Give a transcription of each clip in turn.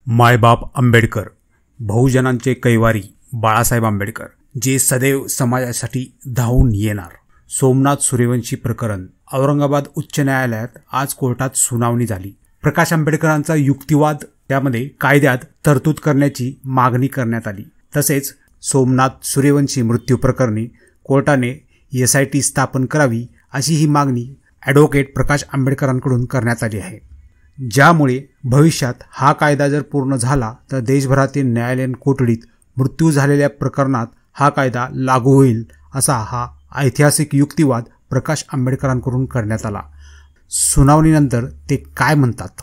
मायबाप आंबेडकर, बहुजनांचे कैवारी बाळासाहेब आंबेडकर, जे सदैव समाजासाठी धावून येणार. सोमनाथ सूर्यवंशी प्रकरण औरंगाबाद उच्च न्यायालयात आज कोर्टात सुनावणी झाली. प्रकाश आंबेडकरांचा युक्तिवाद, त्यामध्ये कायद्यात तरतूद करण्याची मागणी करण्यात आली. तसेच सोमनाथ सूर्यवंशी मृत्यू प्रकरणी कोर्टाने SIT स्थापन करावी अशी ही मागणी ॲडव्होकेट प्रकाश आंबेडकरांकडून करण्यात आली आहे. ज्यामुळे भविष्यात हा कायदा जर पूर्ण झाला तर देशभरातील न्यायालयीन कोठडीत मृत्यू झालेल्या प्रकरणात हा कायदा लागू होईल, असा हा ऐतिहासिक युक्तिवाद प्रकाश आंबेडकरांकडून करण्यात आला. सुनावणीनंतर ते काय म्हणतात?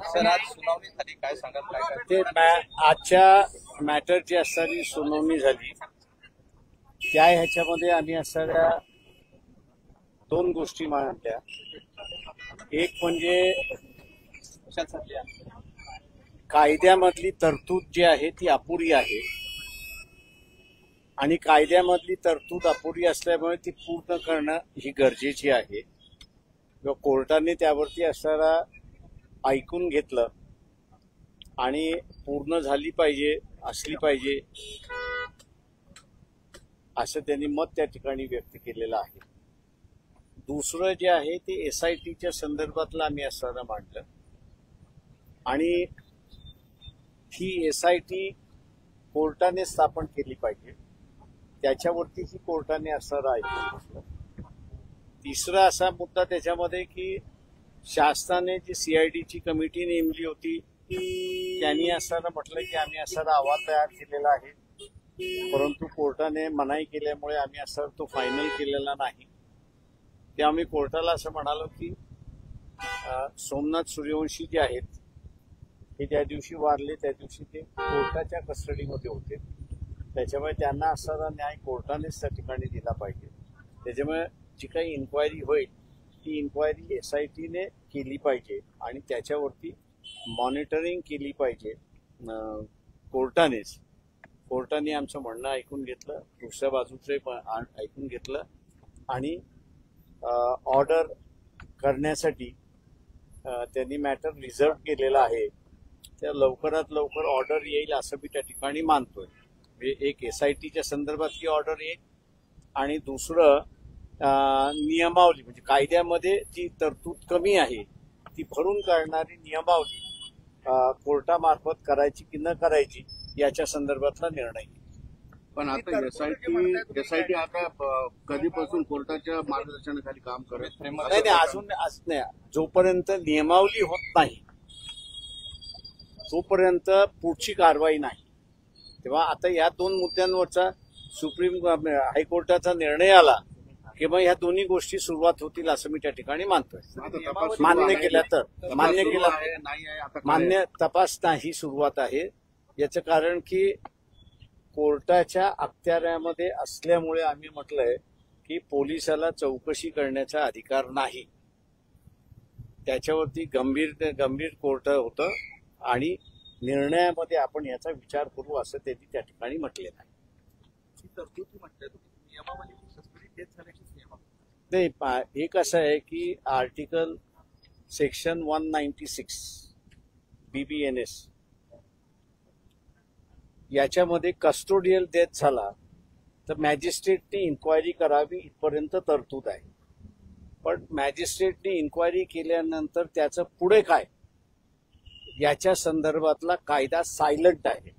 सर, आज सुनावणी झाली, काय सांगाल? काय ते आजच्या मॅटर जी असणारी सुनावणी झाली त्या ह्याच्यामध्ये आम्ही असणाऱ्या दोन गोष्टी मांडल्या. एक म्हणजे कायद्यामधली तरतूद जी आहे ती अपुरी आहे आणि कायद्यामधली तरतूद अपुरी असल्यामुळे ती पूर्ण करणं ही गरजेची आहे. कोर्टाने त्यावरती असणारा ऐकून घेतलं आणि पूर्ण झाली पाहिजे, असली पाहिजे असं त्यांनी मत त्या ठिकाणी व्यक्त केलेलं आहे. दुसरं जे आहे ते SITच्या संदर्भातलं आम्ही असणारा मांडलं आणि ही SIT कोर्टाने स्थापन केली पाहिजे, त्याच्यावरती ही कोर्टाने असणारा ऐकून घेतलं. तिसरा असा मुद्दा त्याच्यामध्ये की शासनाने जी CIDची कमिटी नेमली होती त्यांनी असताना म्हटलं की आम्ही असा अहवाल तयार केलेला आहे, परंतु कोर्टाने मनाई केल्यामुळे आम्ही असा तो फायनल केलेला नाही. ते आम्ही कोर्टाला असं म्हणालो की सोमनाथ सूर्यवंशी जे आहेत हे ज्या दिवशी वारले त्या दिवशी ते कोर्टाच्या कस्टडीमध्ये होते, त्याच्यामुळे त्यांना असणारा न्याय कोर्टानेच त्या ठिकाणी दिला पाहिजे. त्याच्यामुळे जी काही इन्क्वायरी होईल ती इन्क्वायरी SITने केली पाहिजे आणि त्याच्यावरती मॉनिटरिंग केली पाहिजे कोर्टानेच. कोर्टाने आमचं म्हणणं ऐकून घेतलं, दुसऱ्या बाजूचे ऐकून घेतलं आणि ऑर्डर करण्यासाठी त्यांनी मॅटर रिझर्व केलेला आहे. त्या लवकरात लवकर ऑर्डर येईल असं मी त्या ठिकाणी मानतोय. म्हणजे एक SITच्या संदर्भात ही ऑर्डर येईल आणि दुसरं नियमावली, म्हणजे कायद्यामध्ये जी तरतूद कमी आहे ती भरून काढणारी नियमावली कोर्टामार्फत करायची की न करायची याच्या संदर्भातला निर्णय. पण आता SIT आता कधीपासून कोर्टाच्या मार्गदर्शनाखाली काम करत नाही, अजून नाही. जोपर्यंत नियमावली होत नाही तोपर्यंत पुढची कारवाई नाही. तेव्हा आता या दोन मुद्द्यांवरचा सुप्रीम हायकोर्टाचा निर्णय आला की मग ह्या दोन्ही गोष्टी सुरुवात होतील असं मी त्या ठिकाणी मानतोय. मान्य केला तर मान्य तपास नाही सुरुवात आहे. याचं कारण की कोर्टाच्या अखत्यारामध्ये असल्यामुळे आम्ही म्हटलंय की पोलिसाला चौकशी करण्याचा अधिकार नाही. त्याच्यावरती गंभीर कोर्ट होतं आणि निर्णयामध्ये आपण याचा विचार करू असं त्यांनी त्या ठिकाणी म्हटलेलं आहे. नाही, एक असं आहे की आर्टिकल सेक्शन 196 BBNS याच्यामध्ये कस्टोडियल डेथ झाला तर मॅजिस्ट्रेटने इन्क्वायरी करावी इथपर्यंत तरतूद आहे. पण मॅजिस्ट्रेटने इन्क्वायरी केल्यानंतर त्याचं पुढे काय याच्या संदर्भातला कायदा सायलंट आहे.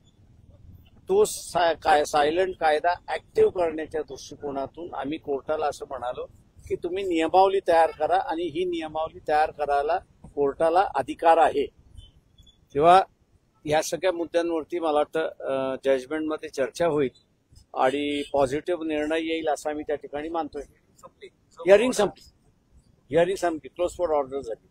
तो सायलंट कायदा ऍक्टिव्ह करण्याच्या दृष्टिकोनातून आम्ही कोर्टाला असं म्हणालो की तुम्ही नियमावली तयार करा आणि ही नियमावली तयार करायला कोर्टाला अधिकार आहे. तेव्हा या सगळ्या मुद्द्यांवरती मला वाटतं जजमेंटमध्ये चर्चा होईल आणि पॉझिटिव्ह निर्णय येईल असं आम्ही त्या ठिकाणी मानतोय. हिअरिंग संपली, क्लोज फॉर ऑर्डर झाली.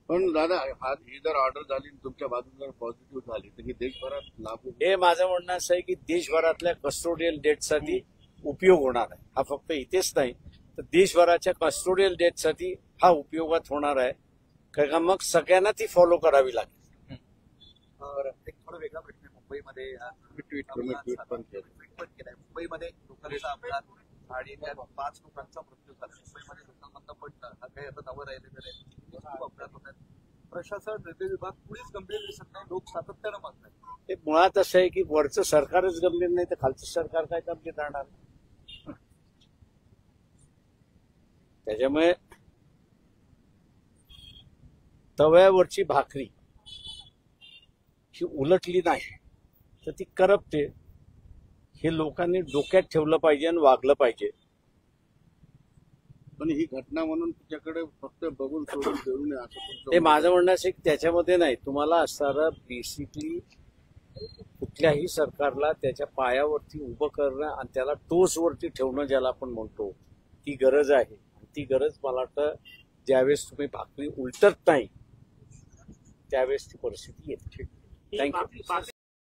पण दादा, ही जर ऑर्डर झाली तुमच्या बाजूला जर पॉझिटिव्ह झाली तर ही देशभरात लागू. हे माझं म्हणणं असं आहे की देशभरातल्या कस्टोडियल डेटसाठी उपयोग होणार आहे. हा फक्त इथेच नाही तर देशभराच्या कस्टोडियल डेटसाठी हा उपयोगात होणार आहे, कारण मग सगळ्यांना ती फॉलो करावी लागेल. वेगळा प्रश्न आहे. मुंबईमध्ये तुम्ही ट्विट पण केलं. ट्विट पण केलंय. मुंबईमध्ये लोकांचा अपघात आणि त्यात 5 लोकांचा मृत्यू झाला. मुंबईमध्ये लोकांना पडलं, हा काही आता नवं राहिलेलं नाही. खूप अपघात होतात. प्रशासन, रेल्वे विभाग कुणीच गंभीर दिसत नाही. लोक सातत्यानं मागतात. ते मुळात असं आहे की वरचं सरकारच गंभीर नाही तर खालचं सरकार काय गंभीर राहणार. त्याच्यामुळे तव्यावरची भाकरी ही उलटली नाही तर ती करपते. हे लोकांनी डोक्यात ठेवलं पाहिजे आणि वागलं पाहिजे. पण ही घटना म्हणून तुझ्याकडे फक्त बघून सोडून देऊ नये असं तुमचं ते माझं म्हणणं असं की त्याच्यामध्ये नाही, तुम्हाला असणारं बेसिकली कुठल्याही सरकारला त्याच्या पायावरती उभं करणं आणि त्याला टोचवरती ठेवणं ज्याला आपण म्हणतो ती गरज आहे. ती गरज मला वाटतं ज्यावेळेस तुम्ही भाकरी उलटत नाही त्यावेळेस ती परिस्थिती येते. थँक्यू.